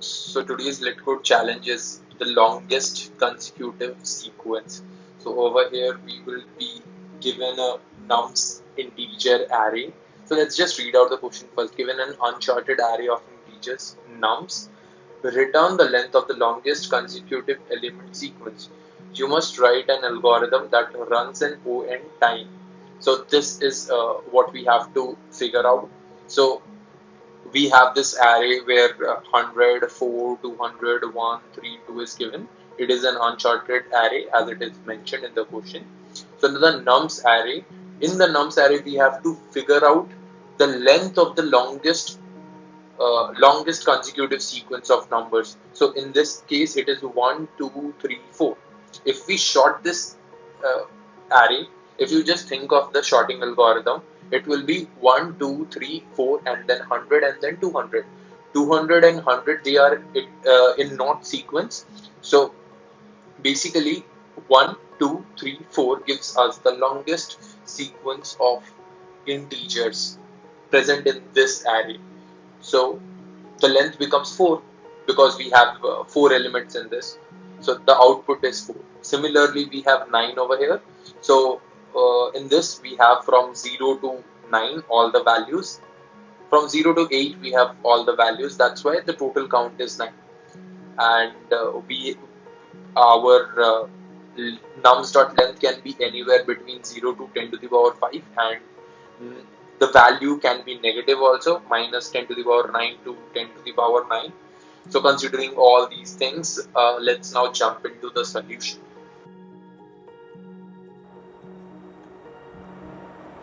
So today's LeetCode challenge is the longest consecutive sequence. So over here we will be given a nums integer array. So let's just read out the question first. Given an uncharted array of integers nums, return the length of the longest consecutive element sequence. You must write an algorithm that runs an O(n) time. So this is what we have to figure out. So we have this array where 100, 4, 200, 1, 3, 2 is given. It is an uncharted array as it is mentioned in the question. So in the nums array, we have to figure out the length of the longest consecutive sequence of numbers. So in this case, it is 1, 2, 3, 4. If we sort this array, if you just think of the sorting algorithm, it will be 1, 2, 3, 4, and then 100, and then 200. 200 and 100, they are in not sequence. So basically 1, 2, 3, 4 gives us the longest sequence of integers present in this array. So the length becomes 4 because we have 4 elements in this. So the output is 4. Similarly, we have 9 over here. So in this we have from 0 to 9 all the values. From 0 to 8 we have all the values. That's why the total count is 9. And our nums.length can be anywhere between 0 to 10 to the power 5, and the value can be negative also, minus 10 to the power 9 to 10 to the power 9. So considering all these things, let's now jump into the solution.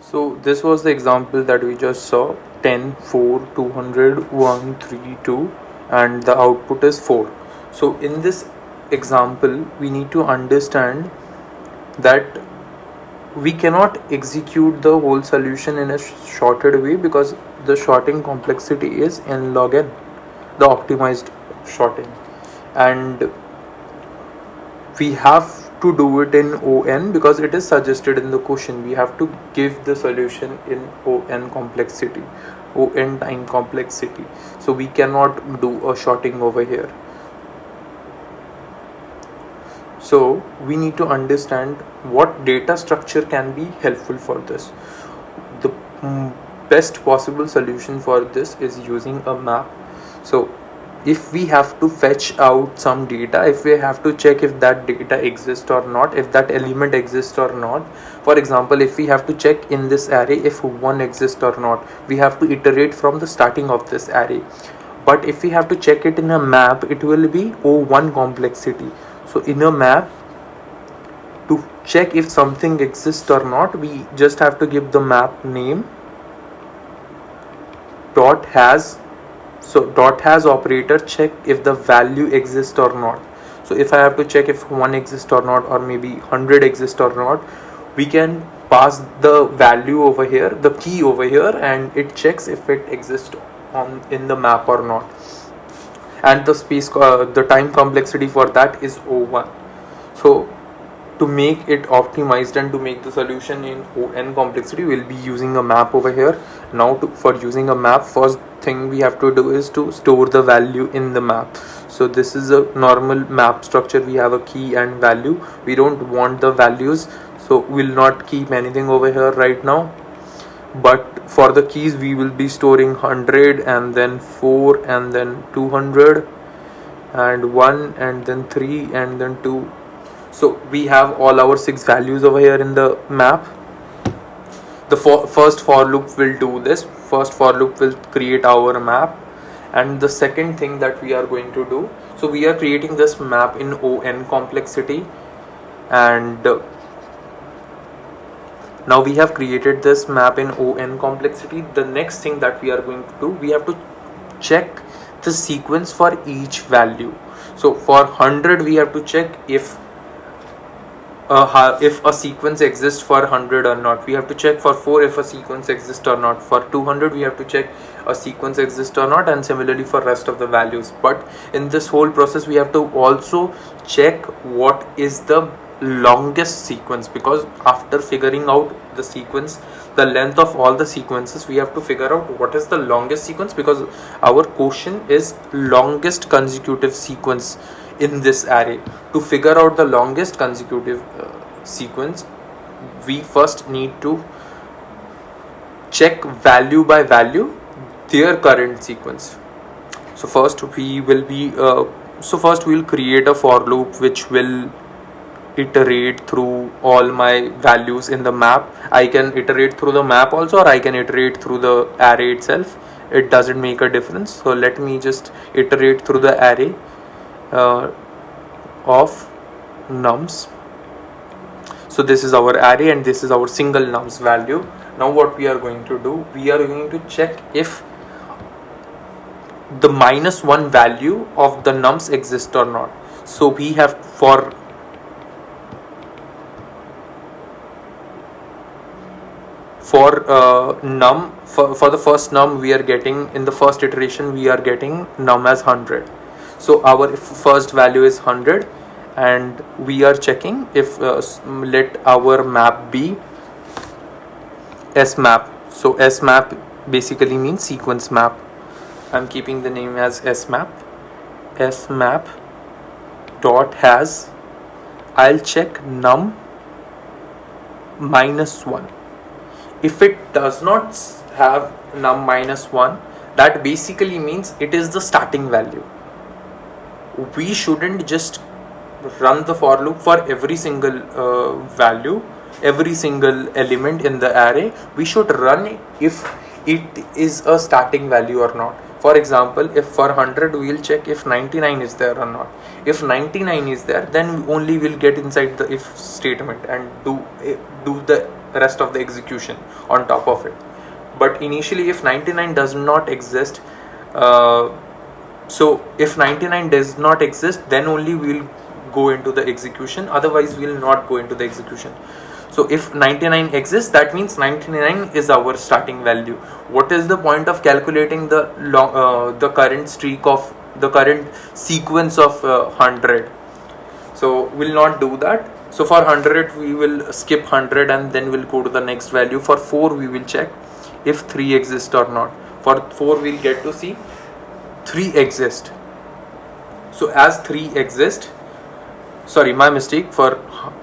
So this was the example that we just saw: 10, 4, 200, 1, 3, 2, and the output is 4. So in this example, we need to understand that we cannot execute the whole solution in a shorted way because the sorting complexity is n log n, the optimized sorting, and we have to do it in O(n) because it is suggested in the question. We have to give the solution in O(n) complexity, O(n) time complexity. So we cannot do a sorting over here. So we need to understand what data structure can be helpful for this. The best possible solution for this is using a map. So if we have to fetch out some data, if we have to check if that data exists or not, if that element exists or not, for example, if we have to check in this array if 1 exists or not, we have to iterate from the starting of this array. But if we have to check it in a map, it will be O(1) complexity. So in a map, to check if something exists or not, we just have to give the map name dot has. So dot has operator check if the value exists or not. So if I have to check if 1 exists or not, or maybe 100 exists or not, we can pass the value over here, the key over here, and it checks if it exists in the map or not. And the time complexity for that is O(1). So to make it optimized and to make the solution in O(n) complexity, we'll be using a map over here. Now for using a map, first thing we have to do is to store the value in the map. So this is a normal map structure. We have a key and value. We don't want the values, so we'll not keep anything over here right now. But for the keys, we will be storing 100, and then 4, and then 200, and 1, and then 3, and then 2. So we have all our 6 values over here in the map. The first for loop will do this. First for loop will create our map. And the second thing that we are going to do, so we are creating this map in O(n) complexity, and now we have created this map in O(n) complexity. The next thing that we are going to do, we have to check the sequence for each value. So for 100, we have to check if a sequence exists for 100 or not. We have to check for 4 if a sequence exists or not. For 200, we have to check a sequence exists or not, and similarly for rest of the values. But in this whole process, we have to also check what is the longest sequence, because after figuring out the sequence, the length of all the sequences, we have to figure out what is the longest sequence, because our question is longest consecutive sequence in this array. To figure out the longest consecutive sequence, we first need to check value by value their current sequence. So first we will create a for loop which will iterate through all my values in the map. I can iterate through the map also, or I can iterate through the array itself. It doesn't make a difference. So let me just iterate through the array of nums. So this is our array and this is our single nums value. Now what we are going to do, we are going to check if the -1 value of the nums exists or not. So we have for num, for the first num, we are getting, in the first iteration we are getting num as 100. So our first value is 100 and we are checking if let our map be S map. So S map basically means sequence map. I'm keeping the name as S map. S map dot has, I'll check num -1. If it does not have num -1, that basically means it is the starting value. We shouldn't just run the for loop for every single value, every single element in the array. We should run it if it is a starting value or not. For example, if for 100 we will check if 99 is there or not. If 99 is there, then only we'll get inside the if statement and do the rest of the execution on top of it. But initially, if 99 does not exist, so if 99 does not exist, then only we will go into the execution. Otherwise, we will not go into the execution. So if 99 exists, that means 99 is our starting value. What is the point of calculating the current streak of the current sequence of 100? So we'll not do that. So for 100 we will skip 100 and then we'll go to the next value. For 4 we will check if 3 exists or not. For 4 we'll get to see 3 exist. So as 3 exist, sorry, my mistake, for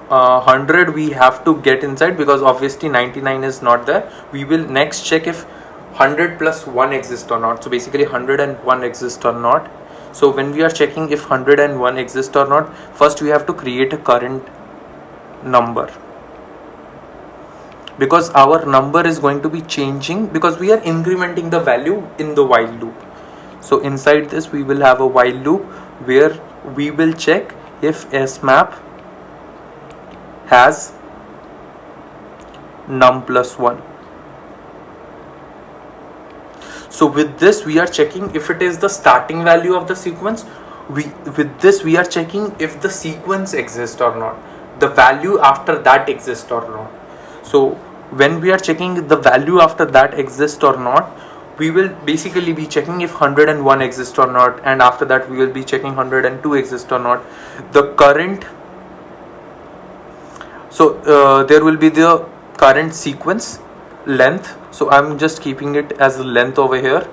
100 we have to get inside because obviously 99 is not there. We will next check if 100 plus 1 exists or not. So basically 101 exists or not. So when we are checking if 101 exists or not, first we have to create a current number, because our number is going to be changing because we are incrementing the value in the while loop. So inside this we will have a while loop where we will check if S map has num plus 1. So with this we are checking if it is the starting value of the sequence. With this we are checking if the sequence exists or not, the value after that exists or not. So when we are checking the value after that exists or not, we will basically be checking if 101 exists or not, and after that we will be checking 102 exists or not. The current, so there will be the current sequence length. So I'm just keeping it as the length over here.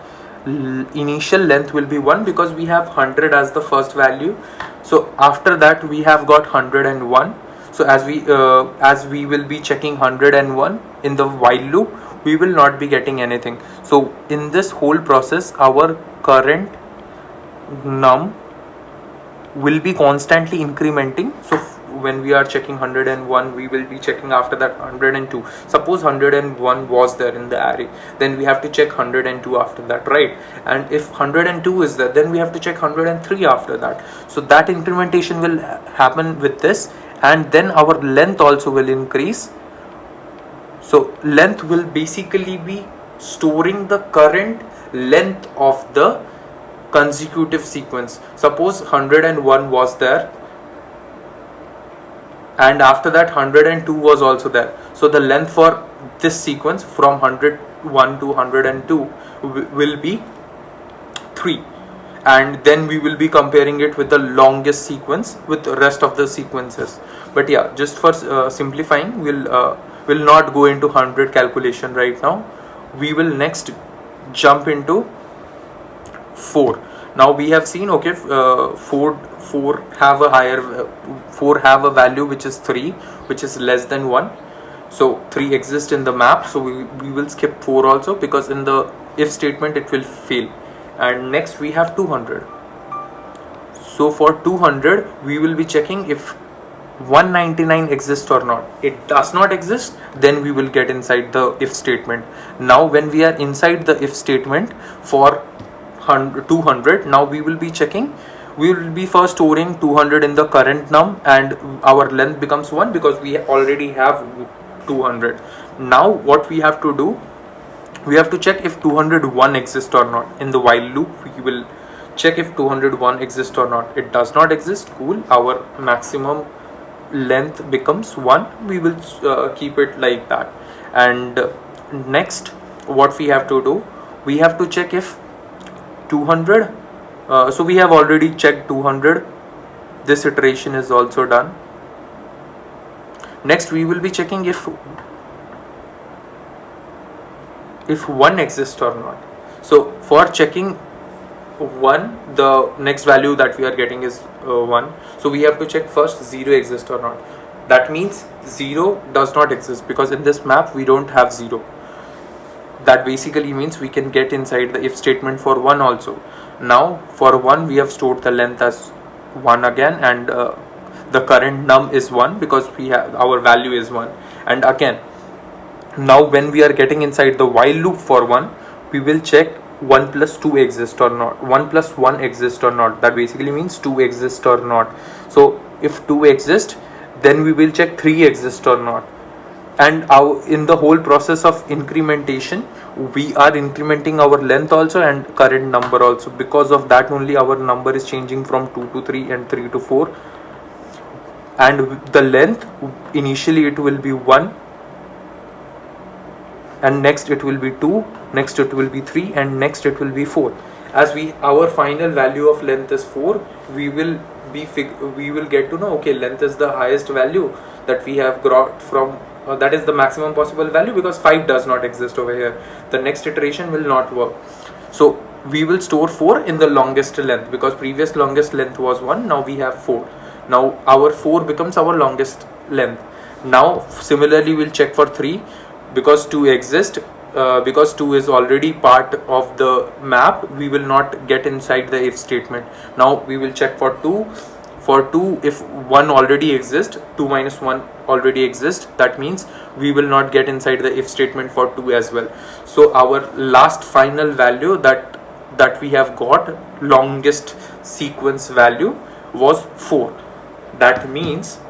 Initial length will be 1 because we have 100 as the first value. So after that we have got 101. So as we will be checking 101 in the while loop, we will not be getting anything. So in this whole process, our current num will be constantly incrementing. So when we are checking 101, we will be checking after that 102. Suppose 101 was there in the array, then we have to check 102 after that, right? And if 102 is there, then we have to check 103 after that. So that incrementation will happen with this, and then our length also will increase. So length will basically be storing the current length of the consecutive sequence. Suppose 101 was there, and after that 102 was also there. So the length for this sequence from 101 to 102 will be 3. and then we will be comparing it with the longest sequence with the rest of the sequences. But yeah, just for simplifying, we'll not go into 100 calculation right now. We will next jump into 4. Now we have seen, okay, 4 have a higher 4 have a value which is 3, which is less than 1. So 3 exists in the map, so we will skip 4 also, because in the if statement it will fail. And next we have 200. So for 200 we will be checking if 199 exists or not. It does not exist, then we will get inside the if statement. Now when we are inside the if statement for 200, now we will be checking, we will be first storing 200 in the current num, and our length becomes 1 because we already have 200. Now what we have to do, we have to check if 201 exists or not. In the while loop we will check if 201 exists or not. It does not exist, cool, our maximum length becomes 1. We will keep it like that. And next what we have to do, we have to check if 200, so we have already checked 200, this iteration is also done. Next we will be checking if 1 exists or not. So for checking 1, the next value that we are getting is 1. So we have to check first 0 exists or not. That means 0 does not exist, because in this map we don't have 0. That basically means we can get inside the if statement for 1 also. Now for 1 we have stored the length as 1 again, and the current num is 1 because we have our value is 1. And again, now when we are getting inside the while loop for 1, we will check 1 plus 2 exists or not, 1 plus 1 exists or not. That basically means 2 exists or not. So if 2 exists, then we will check 3 exists or not. And in the whole process of incrementation, we are incrementing our length also and current number also. Because of that only our number is changing from 2 to 3 and 3 to 4. And the length, initially it will be 1, and next it will be 2, next it will be 3, and next it will be 4. As our final value of length is 4, we will get to know, okay, length is the highest value that we have got from that is the maximum possible value, because 5 does not exist over here. The next iteration will not work. So we will store 4 in the longest length, because previous longest length was 1, now we have 4. Now our 4 becomes our longest length. Now similarly we'll check for 3, because 2 exists, because 2 is already part of the map, we will not get inside the if statement. Now we will check for 2. For 2, if 1 already exists, 2 minus 1 already exists, that means we will not get inside the if statement for 2 as well. So our last final value that we have got, longest sequence value, was 4. That means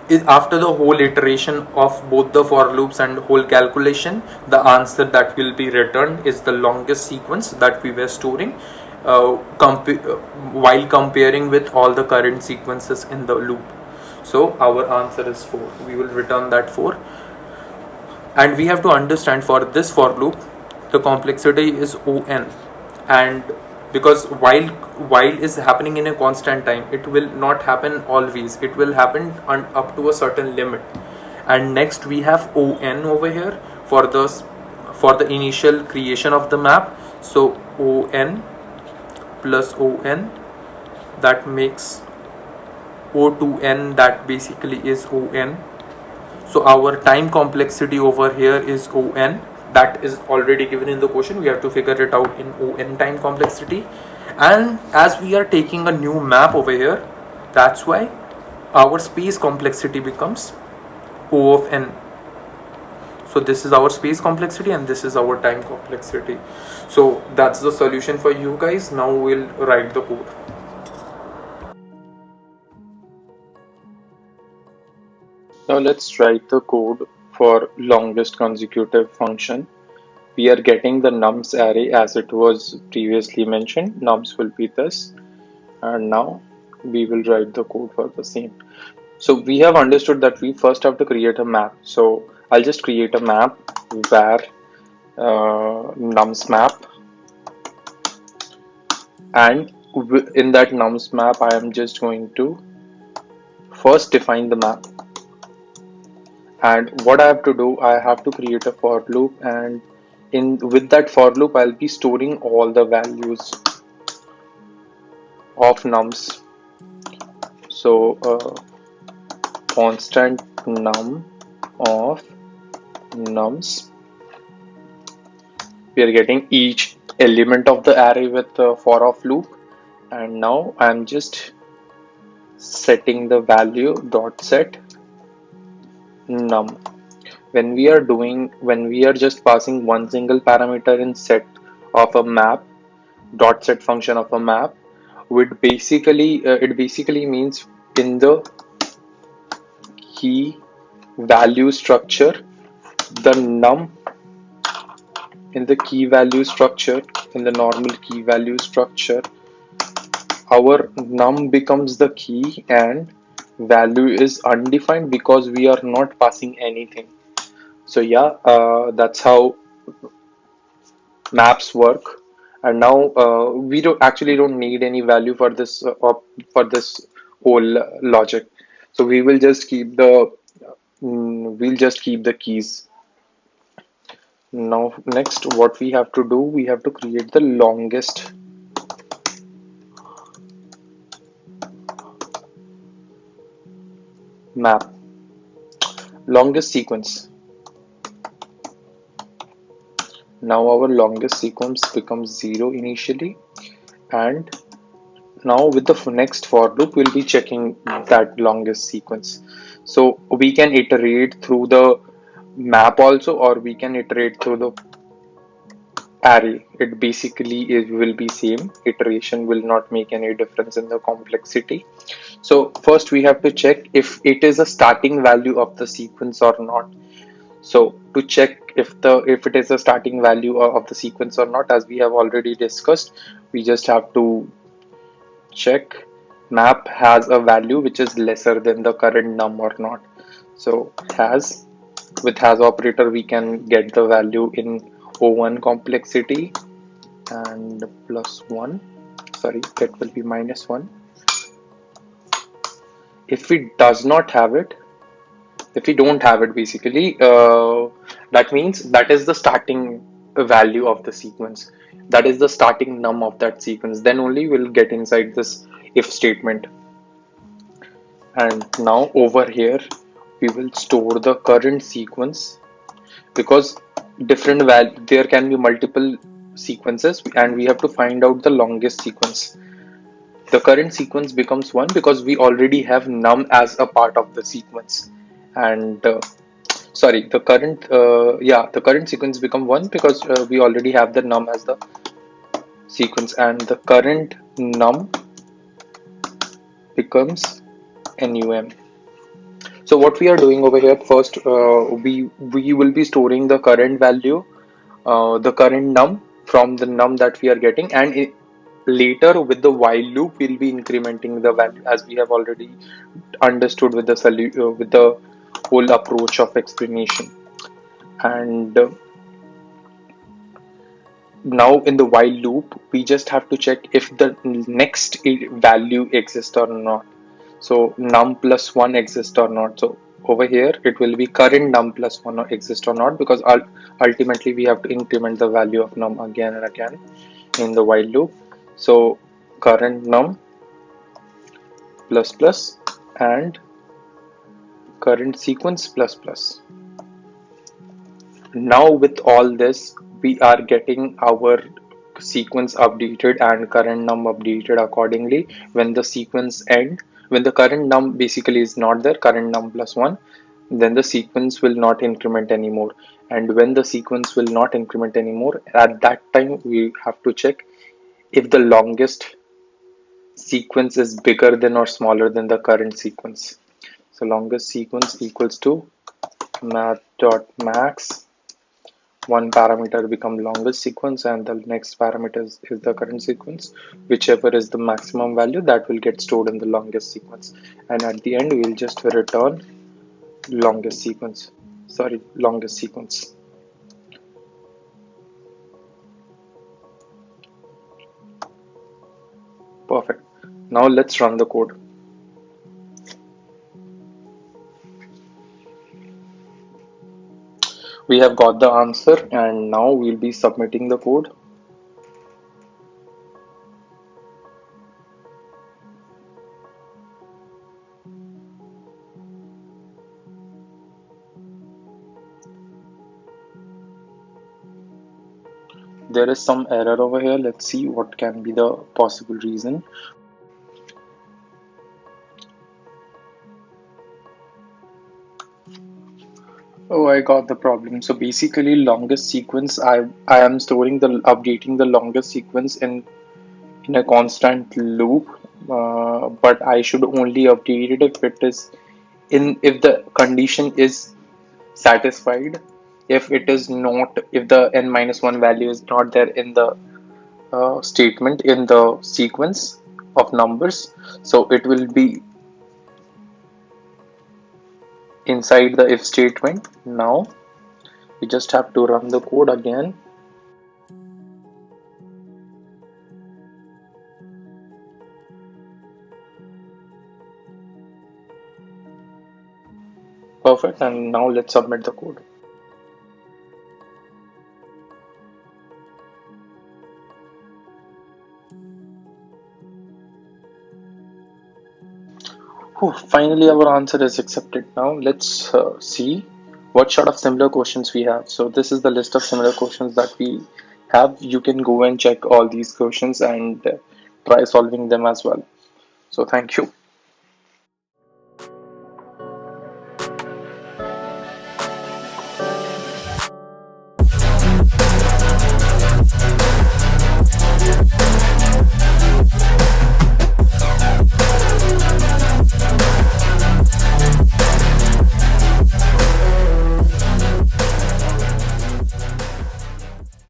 after the whole iteration of both the for loops and whole calculation, the answer that will be returned is the longest sequence that we were storing while comparing with all the current sequences in the loop. So our answer is 4. We will return that 4. And we have to understand, for this for loop, the complexity is on, and because while is happening in a constant time, it will not happen always, it will happen up to a certain limit. And next we have on over here for the initial creation of the map. So on plus on, that makes O to n, that basically is on. So our time complexity over here is on. That is already given in the question. We have to figure it out in on time complexity. And as we are taking a new map over here, that's why our space complexity becomes O of n. So this is our space complexity and this is our time complexity. So that's the solution for you guys. Now we'll write the code. Now let's write the code for longest consecutive function. We are getting the nums array as it was previously mentioned. Nums will be this, and now we will write the code for the same. So we have understood that we first have to create a map. So I'll just create a map where nums map And in that nums map, I am just going to first define the map. And what I have to do, I have to create a for loop, and in with that for loop I'll be storing all the values of nums. So constant num of nums, we are getting each element of the array with the for of loop. And now I'm just setting the value dot set num. When we are just passing one single parameter in set of a map, dot set function of a map, would basically it basically means in the key value structure, the num in the key value structure, in the normal key value structure, our num becomes the key and value is undefined because we are not passing anything. So yeah, that's how maps work. And now we don't need any value for this whole logic. So we will just keep the we'll just keep the keys. Now next, what we have to do, we have to create the longest map, longest sequence. Now our longest sequence becomes 0 initially, and now with the next for loop we'll be checking that longest sequence. So we can iterate through the map also, or we can iterate through the array. It basically will be same. Iteration will not make any difference in the complexity. So first we have to check if it is a starting value of the sequence or not. So to check if it is a starting value of the sequence or not, as we have already discussed, we just have to check map has a value which is lesser than the current num or not. So has, with has operator we can get the value in O1 complexity and plus 1, sorry, that will be minus 1. If it does not have it, if we don't have it, basically that means that is the starting value of the sequence, that is the starting num of that sequence, then only we'll get inside this if statement. And now over here we will store the current sequence, because different value, there can be multiple sequences and we have to find out the longest sequence. The current sequence becomes 1 because we already have num as a part of the sequence. And sorry, the current the current sequence become 1 because we already have the num as the sequence, and the current num becomes num. So what we are doing over here, first we will be storing the current value, the current num from the num that we are getting, and later with the while loop we'll be incrementing the value, as we have already understood with the with the whole approach of explanation. And now in the while loop we just have to check if the next value exists or not. So num plus 1 exists or not. So over here it will be current num plus 1 exist or not, because ultimately we have to increment the value of num again and again in the while loop. So current num plus plus and current sequence plus plus. Now with all this we are getting our sequence updated and current num updated accordingly. When the sequence end, when the current num basically is not there, current num plus 1, then the sequence will not increment anymore. And when the sequence will not increment anymore, at that time we have to check if the longest sequence is bigger than or smaller than the current sequence. So longest sequence equals to math.max, one parameter become longest sequence and the next parameter is the current sequence. Whichever is the maximum value, that will get stored in the longest sequence, and at the end we'll just return longest sequence, sorry, longest sequence. Now let's run the code. We have got the answer and now we'll be submitting the code. There is some error over here. Let's see what can be the possible reason. Oh, I got the problem. So basically, longest sequence, I am storing the updating the longest sequence in a constant loop, but I should only update it if it is in if the condition is satisfied. If it is not, if the n minus one value is not there in the statement in the sequence of numbers, so it will be inside the if statement. Now we just have to run the code again. Perfect, and now let's submit the code. Whew, finally our answer is accepted. Now let's see what sort of similar questions we have. So this is the list of similar questions that we have. You can go and check all these questions and try solving them as well. So thank you.